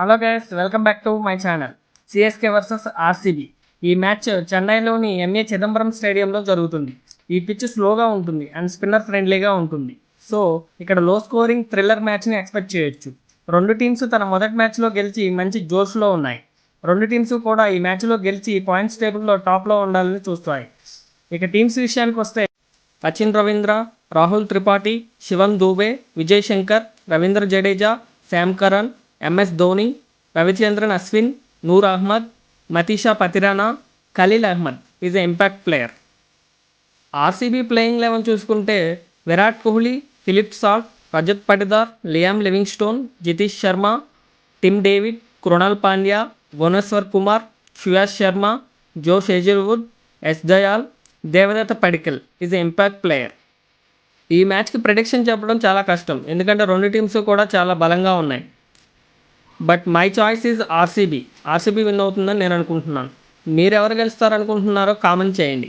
Hello guys, welcome back to my channel. CSK versus RCB. ఈ match చెన్నైలోని MA Chidambaram స్టేడియంలో జరుగుతుంది. ఈ పిచ్ స్లోగా ఉంటుంది అండ్ స్పిన్నర్ ఫ్రెండ్లీగా ఉంటుంది. సో ఇక్కడ లో స్కోరింగ్ థ్రిల్లర్ మ్యాచ్ని ఎక్స్పెక్ట్ చేయొచ్చు. రెండు టీమ్స్ తన మొదటి మ్యాచ్లో గెలిచి మంచి జోష్లో ఉన్నాయి. రెండు టీమ్స్ కూడా ఈ మ్యాచ్లో గెలిచి పాయింట్స్ టేబుల్లో టాప్లో ఉండాలని చూస్తాయి. ఇక టీమ్స్ విషయానికి వస్తే Sachin Ravindra, Rahul Tripathi, Shivam Dube, Vijay Shankar, Ravindra Jadeja, Sam Curran, MS Dhoni, Ravichandran Ashwin, Noor Ahmad, Matheesha Pathirana, Khaleel Ahmed is a impact player. RCB playing 11 చూసుకుంటే Virat Kohli, Philip Salt, Rajat Patidar, Liam Livingstone, Jitesh Sharma, Tim David, Krunal Pandya, Bhuvneshwar Kumar, Suyash Sharma, Josh Hazlewood, S Dayal, Devdutt Padikkal is a impact player. ఈ మ్యాచ్కి ప్రెడిక్షన్ చెప్పడం చాలా కష్టం, ఎందుకంటే రెండు టీమ్స్ కూడా చాలా బలంగా ఉన్నాయి. But my choice is RCB win అవుతుందని నేను అనుకుంటున్నాను. మీరు ఎవరు గెలుస్తారనుకుంటున్నారో కామెంట్ చేయండి.